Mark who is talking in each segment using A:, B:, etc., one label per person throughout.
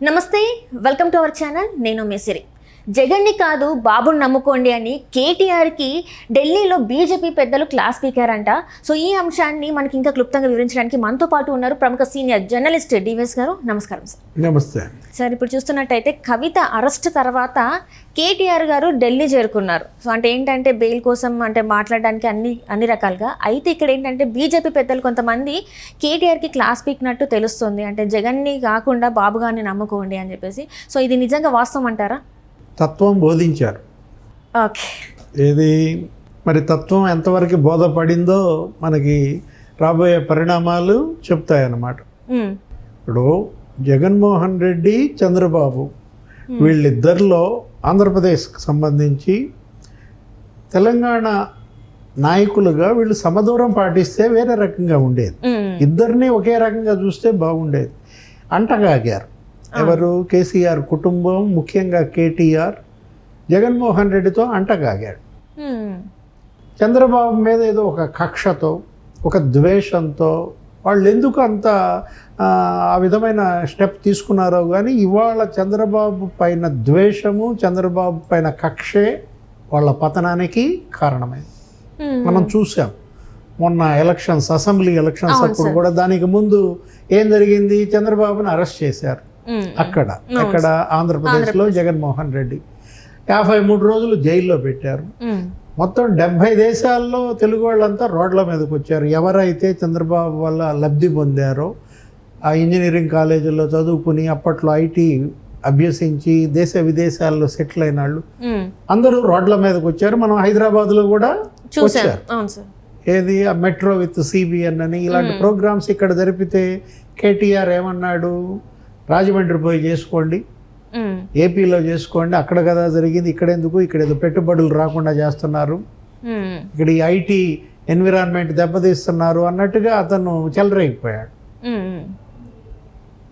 A: నమస్తే, welcome to our channel. నేను మేసిరి. జగన్ని కాదు బాబుని నమ్ముకోండి అని కేటీఆర్కి ఢిల్లీలో బీజేపీ పెద్దలు క్లాస్ పీకారంట. సో ఈ అంశాన్ని మనకి ఇంకా క్లుప్తంగా వివరించడానికి మనతో పాటు ఉన్నారు ప్రముఖ సీనియర్ జర్నలిస్ట్ డివిఎస్ గారు. నమస్కారం సార్.
B: నమస్తే
A: సార్. ఇప్పుడు చూస్తున్నట్టయితే కవిత అరెస్ట్ తర్వాత కేటీఆర్ గారు ఢిల్లీ చేరుకున్నారు. సో అంటే ఏంటంటే బెయిల్ కోసం అంటే మాట్లాడడానికి అన్ని రకాలుగా. అయితే ఇక్కడ ఏంటంటే బీజేపీ పెద్దలు కొంతమంది కేటీఆర్కి క్లాస్ పీకినట్టు తెలుస్తుంది. అంటే జగన్ని కాకుండా బాబు గారిని నమ్ముకోండి అని చెప్పేసి. సో ఇది నిజంగా వాస్తవం అంటారా?
B: తత్వం బోధించారు.
A: ఓకే,
B: ఏది మరి తత్వం ఎంతవరకు బోధపడిందో మనకి రాబోయే పరిణామాలు చెప్తాయన్నమాట. ఇప్పుడు జగన్మోహన్ రెడ్డి, చంద్రబాబు వీళ్ళిద్దరిలో ఆంధ్రప్రదేశ్కి సంబంధించి తెలంగాణ నాయకులుగా వీళ్ళు సమదూరం పాటిస్తే వేరే రకంగా ఉండేది. ఇద్దరిని ఒకే రకంగా చూస్తే బాగుండేది. అంటగాగారు ఎవరు? కేసీఆర్ కుటుంబం, ముఖ్యంగా కేటీఆర్ జగన్మోహన్ రెడ్డితో అంటగాగాడు. చంద్రబాబు మీద ఏదో ఒక కక్షతో, ఒక ద్వేషంతో వాళ్ళు ఎందుకు అంత ఆ విధమైన స్టెప్ తీసుకున్నారో కానీ ఇవాళ చంద్రబాబు పైన ద్వేషము, చంద్రబాబు పైన కక్షే వాళ్ళ పతనానికి కారణమైంది. మనం చూసాం మొన్న ఎలక్షన్స్, అసెంబ్లీ ఎలక్షన్స్ అప్పుడు కూడా. దానికి ముందు ఏం జరిగింది? చంద్రబాబుని అరెస్ట్ చేశారు అక్కడ ఆంధ్రప్రదేశ్లో. జగన్మోహన్ రెడ్డి 53 రోజులు జైల్లో పెట్టారు. మొత్తం 70 దేశాల్లో తెలుగు వాళ్ళంతా రోడ్ల మీదకి వచ్చారు. ఎవరైతే చంద్రబాబు వల్ల లబ్ధి పొందారో, ఆ ఇంజనీరింగ్ కాలేజీల్లో చదువుకుని అప్పట్లో ఐటీ అభ్యసించి దేశ విదేశాల్లో సెటిల్ అయిన వాళ్ళు అందరూ రోడ్ల మీదకి వచ్చారు. మనం హైదరాబాద్లో కూడా వచ్చారు. ఏది ఆ మెట్రో విత్ సిబిఎన్ అని ఇలాంటి ప్రోగ్రామ్స్ ఇక్కడ జరిపితే కేటీఆర్ ఏమన్నాడు? రాజమండ్రి పోయి చేసుకోండి, ఏపీలో చేసుకోండి, అక్కడ కదా జరిగింది, ఇక్కడ ఎందుకు, ఇక్కడ ఏదో పెట్టుబడులు రాకుండా చేస్తున్నారు, ఇక్కడ ఈ ఐటీ ఎన్విరాన్మెంట్ దెబ్బతీస్తున్నారు అన్నట్టుగా అతను చెలరేగిపోయాడు.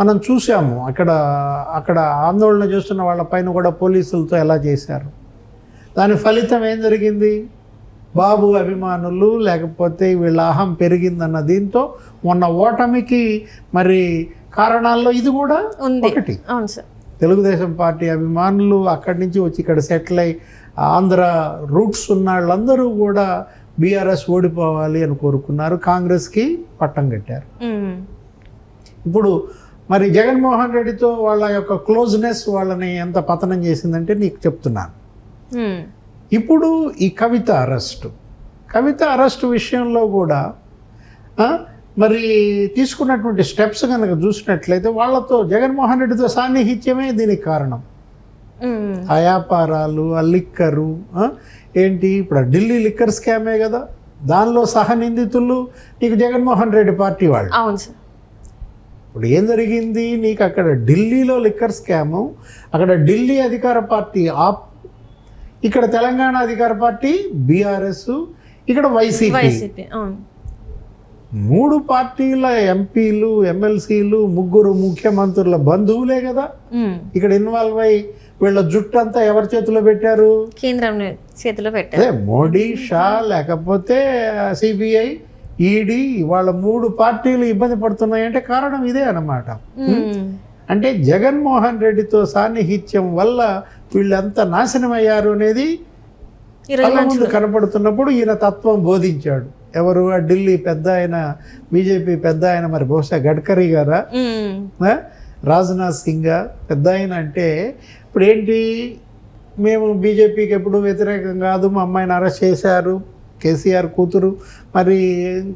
B: మనం చూసాము అక్కడ ఆందోళన చేస్తున్న వాళ్ళ పైన కూడా పోలీసులతో ఎలా చేశారు. దాని ఫలితం ఏం జరిగింది? బాబు అభిమానులు లేకపోతే వీళ్ళ అహం పెరిగిందన్న దీంతో మొన్న ఓటమికి మరి కారణాల్లో ఇది కూడా ఒకటి. తెలుగుదేశం పార్టీ అభిమానులు అక్కడి నుంచి వచ్చి ఇక్కడ సెటిల్ అయ్యి ఆంధ్ర రూట్స్ ఉన్న వాళ్ళందరూ కూడా బీఆర్ఎస్ ఓడిపోవాలి అని కోరుకున్నారు, కాంగ్రెస్కి పట్టం కట్టారు. ఇప్పుడు మరి జగన్మోహన్ రెడ్డితో వాళ్ళ యొక్క క్లోజ్నెస్ వాళ్ళని ఎంత పతనం చేసిందంటే నీకు చెప్తున్నాను. ఇప్పుడు ఈ కవిత అరెస్టు విషయంలో కూడా మరి తీసుకున్నటువంటి స్టెప్స్ కనుక చూసినట్లయితే వాళ్ళతో జగన్మోహన్ రెడ్డితో సాన్నిహిత్యమే దీనికి కారణం. ఆ వ్యాపారాలు, ఆ లిక్కరు ఏంటి, ఇప్పుడు ఢిల్లీ లిక్కర్ స్కామే కదా, దానిలో సహనిందితులు నీకు జగన్మోహన్ రెడ్డి పార్టీ వాళ్ళు.
A: అవును సార్.
B: ఇప్పుడు ఏం జరిగింది? నీకు అక్కడ ఢిల్లీలో లిక్కర్ స్కాము, అక్కడ ఢిల్లీ అధికార పార్టీ ఆప్, ఇక్కడ తెలంగాణ అధికార పార్టీ బీఆర్ఎస్, ఇక్కడ వైసీపీ. 3 పార్టీల ఎంపీలు, ఎమ్మెల్సీలు, 3 ముఖ్యమంత్రుల బంధువులే కదా ఇక్కడ ఇన్వాల్వ్ అయ్యి వీళ్ళ జుట్టంతా ఎవరి చేతిలో పెట్టారు?
A: కేంద్రం చేతిలో పెట్టారు.
B: మోడీ, షా, లేకపోతే సిబిఐ, ఈడీ, వాళ్ళ 3 పార్టీలు ఇబ్బంది పడుతున్నాయంటే కారణం ఇదే అన్నమాట. అంటే జగన్మోహన్ రెడ్డితో సాన్నిహిత్యం వల్ల వీళ్ళు ఎంత నాశనం అయ్యారు అనేది ముందు కనపడుతున్నప్పుడు ఈయన తత్వం బోధించాడు. ఎవరు? ఆ ఢిల్లీ పెద్ద ఆయన, బీజేపీ పెద్ద ఆయన, మరి బహుశా గడ్కరీ గారా, రాజ్నాథ్ సింగ్ పెద్ద ఆయన. అంటే ఇప్పుడు ఏంటి, మేము బీజేపీకి ఎప్పుడు వ్యతిరేకం కాదు, మా అమ్మాయిని అరెస్ట్ చేశారు, కేసీఆర్ కూతురు, మరి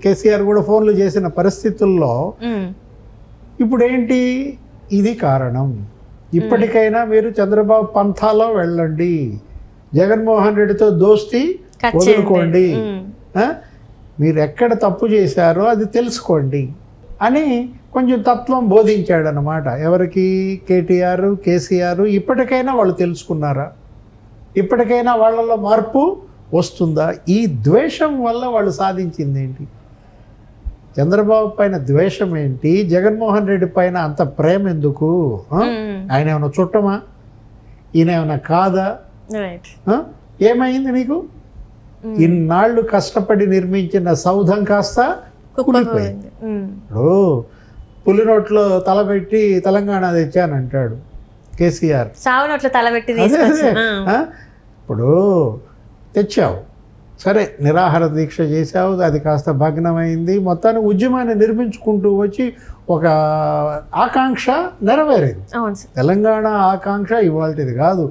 B: కేసీఆర్ కూడా ఫోన్లు చేసిన పరిస్థితుల్లో ఇప్పుడు ఏంటి, ఇది కారణం. ఇప్పటికైనా మీరు చంద్రబాబు పంథాలో వెళ్ళండి, జగన్మోహన్ రెడ్డితో దోస్తీ వదులుకోండి, మీరు ఎక్కడ తప్పు చేశారో అది తెలుసుకోండి అని కొంచెం తత్వం బోధించాడనమాట. ఎవరికి? కేటీఆర్, కేసీఆర్. ఇప్పటికైనా వాళ్ళు తెలుసుకున్నారా? ఇప్పటికైనా వాళ్ళలో మార్పు వస్తుందా? ఈ ద్వేషం వల్ల వాళ్ళు సాధించింది ఏంటి? చంద్రబాబు పైన ద్వేషం ఏంటి? జగన్మోహన్ రెడ్డి పైన అంత ప్రేమ ఎందుకు? ఆయన ఏమైనా చుట్టమా? ఈయన ఏమైనా కాదా? ఏమైంది నీకు? ఇన్నాళ్ళు కష్టపడి నిర్మించిన సౌధం కాస్త కూలిపోయింది. ఇప్పుడు పులినోట్లో తలపెట్టి తెలంగాణ తెచ్చానంటాడు కేసీఆర్.
A: సావునోట్ల తలబెట్టి
B: అదే
A: తీసుకొచ్చి
B: ఆ? ఇప్పుడు తెచ్చావు, సరే నిరాహార దీక్ష చేశావు, అది కాస్త భగ్నమైంది, మొత్తానికి ఉద్యమాన్ని నిర్మించుకుంటూ వచ్చి ఒక ఆకాంక్ష నెరవేరింది.
A: అవును సార్.
B: తెలంగాణ ఆకాంక్ష ఇవాళది కాదు,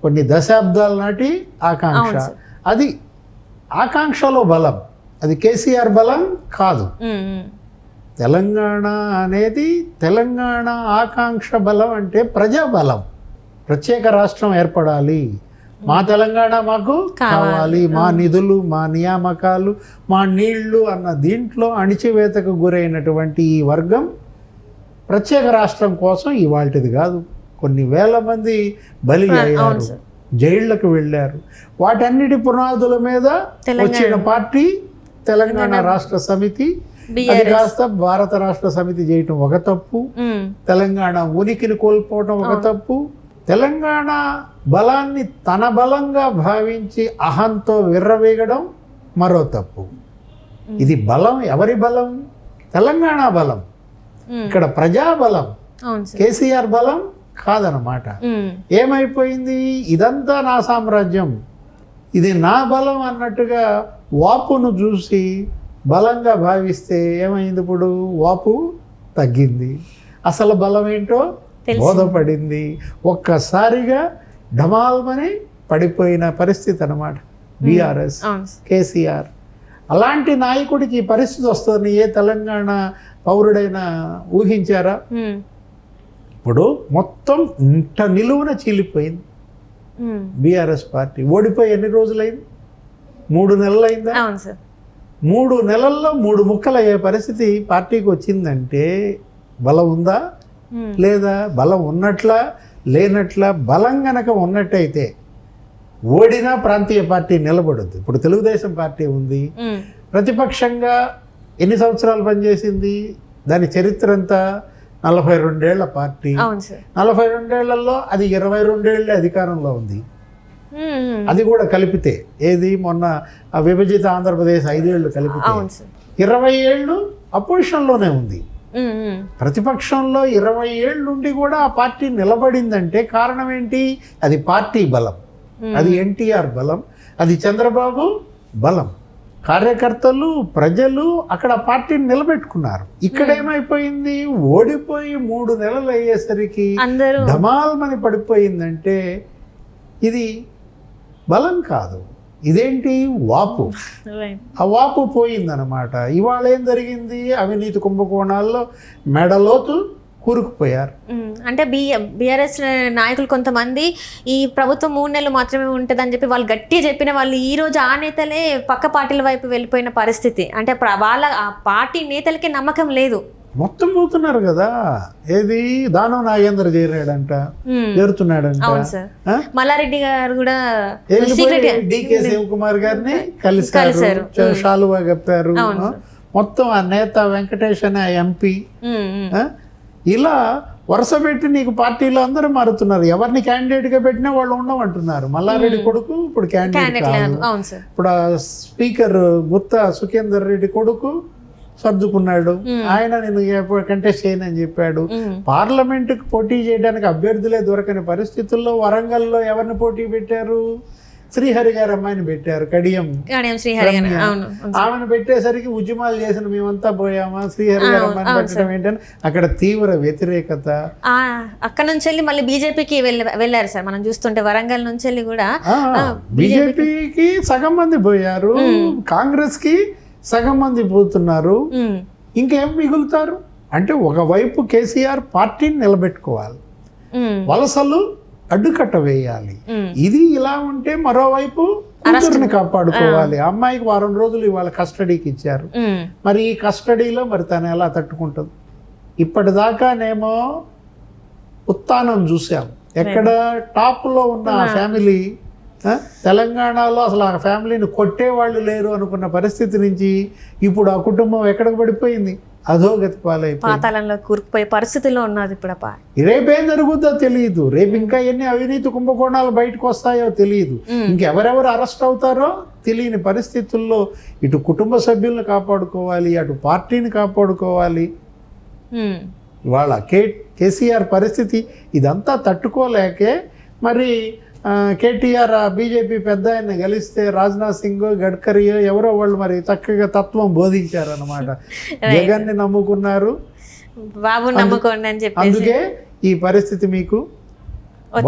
B: కొన్ని దశాబ్దాల నాటి ఆకాంక్ష.
A: అవును సార్.
B: అది ఆకాంక్షలో బలం, అది కేసీఆర్ బలం కాదు. తెలంగాణ అనేది తెలంగాణ ఆకాంక్ష బలం అంటే ప్రజా బలం. ప్రత్యేక రాష్ట్రం ఏర్పడాలి, మా తెలంగాణ మాకు కావాలి, మా నిధులు, మా నియామకాలు, మా నీళ్లు అన్న దీంట్లో అణిచివేతకు గురైనటువంటి ఈ వర్గం ప్రత్యేక రాష్ట్రం కోసం ఇవాళది కాదు, కొన్ని వేల మంది బలి అయ్యారు, జైళ్లకు వెళ్ళారు. వాటన్నిటి పునాదుల మీద వచ్చిన పార్టీ తెలంగాణ రాష్ట్ర సమితి. అది కాస్త భారత రాష్ట్ర సమితి చేయటం ఒక తప్పు, తెలంగాణ ఉనికిని కోల్పోవటం ఒక తప్పు, తెలంగాణ బలాన్ని తన బలంగా భావించి అహంతో విర్రవీగడం మరో తప్పు. ఇది బలం ఎవరి బలం? తెలంగాణ బలం. ఇక్కడ ప్రజా బలం, కేసీఆర్ బలం కాదనమాట. ఏమైపోయింది? ఇదంతా నా సామ్రాజ్యం, ఇది నా బలం అన్నట్టుగా వాపును చూసి బలంగా భావిస్తే ఏమైంది? ఇప్పుడు వాపు తగ్గింది, అసలు బలం ఏంటో బోధపడింది. ఒక్కసారిగా ఢమాల్మని పడిపోయిన పరిస్థితి అన్నమాట బీఆర్ఎస్, కేసీఆర్. అలాంటి నాయకుడికి ఈ పరిస్థితి వస్తుంది ఏ తెలంగాణ పౌరుడైనా ఊహించారా? ఇప్పుడు మొత్తం ఇంట నిలువున చీలిపోయింది బీఆర్ఎస్ పార్టీ. ఓడిపోయి ఎన్ని రోజులైంది? 3 నెలలు అయిందా? 3 నెలల్లో 3 ముక్కలు అయ్యే పరిస్థితి పార్టీకి వచ్చిందంటే బలం ఉందా లేదా? బలం ఉన్నట్లా లేనట్లా? బలం గనక ఉన్నట్టయితే ఓడినా ప్రాంతీయ పార్టీ నిలబడద్దు. ఇప్పుడు తెలుగుదేశం పార్టీ ఉంది, ప్రతిపక్షంగా ఎన్ని సంవత్సరాలు పనిచేసింది? దాని చరిత్ర అంతా 42 ఏళ్ల పార్టీ. 42 ఏళ్లలో అది 22 ఏళ్ళే అధికారంలో ఉంది. అది కూడా కలిపితే ఏది మొన్న విభజిత ఆంధ్రప్రదేశ్ 5 ఏళ్ళు కలిపితే 20 ఏళ్ళు అపోజిషన్లోనే ఉంది. ప్రతిపక్షంలో 20 ఏళ్ళుండి కూడా ఆ పార్టీ నిలబడిందంటే కారణం ఏంటి? అది పార్టీ బలం, అది ఎన్టీఆర్ బలం, అది చంద్రబాబు బలం. కార్యకర్తలు, ప్రజలు అక్కడ పార్టీని నిలబెట్టుకున్నారు. ఇక్కడ ఏమైపోయింది? ఓడిపోయి 3 నెలలు అయ్యేసరికి ధమాల్మని పడిపోయిందంటే ఇది బలం కాదు, ఇదేంటి? వాపు. ఆ వాపు పోయిందనమాట. ఇవాళ ఏం జరిగింది? అవినీతి కుంభకోణాల్లో మెడలోతు కూరుకుపోయారు.
A: అంటే బీఆర్ఎస్ నాయకులు కొంతమంది ఈ ప్రభుత్వం 3 నెలలు మాత్రమే ఉంటుందని చెప్పి వాళ్ళు గట్టిగా చెప్పిన వాళ్ళు ఈ రోజు ఆ నేతలే పక్క పార్టీల వైపు వెళ్ళిపోయిన పరిస్థితి. అంటే వాళ్ళ ఆ పార్టీ నేతలకి నమ్మకం లేదు,
B: మొత్తం పోతున్నారు కదా. ఏది దానం నాగేంద్ర చేరుతున్నాడంట.
A: మల్లారెడ్డి గారు కూడా
B: డికే శివకుమార్ గారిని కలిశారు, షాలువా కప్పారు. మొత్తం ఆ నేత వెంకటేష్ అనే ఎంపీ ఇలా వరుస పెట్టి నీకు పార్టీలో అందరూ మారుతున్నారు. ఎవరిని క్యాండిడేట్ గా పెట్టినా వాళ్ళు ఉండమంటున్నారు. మల్లారెడ్డి కొడుకు ఇప్పుడు క్యాండిడేట్ కాదు. ఇప్పుడు స్పీకర్ గుత్తా సుఖేందర్ రెడ్డి కొడుకు సర్దుకున్నాడు, ఆయన నేను కంటెస్ట్ చేయనని చెప్పాడు. పార్లమెంటుకు పోటీ చేయడానికి అభ్యర్థులే దొరకని పరిస్థితుల్లో వరంగల్లో ఎవరిని పోటీ పెట్టారు? శ్రీహరి గారు అమ్మాయిని పెట్టారు, కడియం శ్రీహరి. ఆమెను పెట్టేసరికి ఉద్యమాలు చేసిన మేమంతా పోయామా? శ్రీహరి గారు అమ్మాయిని పెట్టడం ఏంటని అక్కడ తీవ్ర వ్యతిరేకత.
A: అక్కడ నుంచి వెళ్ళి మళ్ళీ బీజేపీకి వెళ్ళారు సార్. మనం చూస్తుంటే వరంగల్ నుంచి వెళ్ళి కూడా
B: బీజేపీకి సగం మంది పోయారు, కాంగ్రెస్ కి సగం మంది పోతున్నారు. ఇంకేం మిగులుతారు? అంటే ఒకవైపు కేసీఆర్ పార్టీని నిలబెట్టుకోవాలి, వలసలు అడ్డుకట్ట వేయాలి. ఇది ఇలా ఉంటే మరోవైపు కూతురిని కాపాడుకోవాలి. అమ్మాయికి 1 వారం రోజులు ఇవాళ కస్టడీకి ఇచ్చారు. మరి ఈ కస్టడీలో మరి తను ఎలా తట్టుకుంటుంది? ఇప్పటిదాకానేమో ఉత్థానం చూసాం, ఎక్కడ టాప్లో ఉన్న ఆ ఫ్యామిలీ తెలంగాణలో అసలు ఆ ఫ్యామిలీని కొట్టేవాళ్ళు లేరు అనుకున్న పరిస్థితి నుంచి ఇప్పుడు ఆ కుటుంబం ఎక్కడికి పడిపోయింది? అధోగతి పాలైపోయి
A: కూరుకుపోయే పరిస్థితిలో ఉన్నది. ఇప్పుడు
B: రేపేం జరుగుద్దో తెలియదు, రేపు ఇంకా ఎన్ని అవినీతి కుంభకోణాలు బయటకు వస్తాయో తెలియదు, ఇంకెవరెవరు అరెస్ట్ అవుతారో తెలియని పరిస్థితుల్లో ఇటు కుటుంబ సభ్యులను కాపాడుకోవాలి, అటు పార్టీని కాపాడుకోవాలి. ఇవాళ కేసీఆర్ పరిస్థితి ఇదంతా తట్టుకోలేకే మరి కేటీఆర్ బీజేపీ పెద్ద ఆయన గెలిస్తే రాజ్నాథ్ సింగ్ గడ్కరీ ఎవరో వాళ్ళు మరి చక్కగా తత్వం బోధించారన్నమాట. జగన్ని నమ్ముకున్నారు,
A: బాబు నమ్ముకోండి అని చెప్పి,
B: అందుకే ఈ పరిస్థితి మీకు.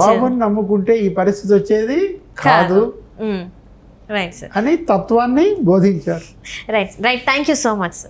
B: బాబుని నమ్ముకుంటే ఈ పరిస్థితి వచ్చేది కాదు
A: రైట్ సార్
B: అని తత్వాన్ని బోధించారు.
A: Right thank you so much sir.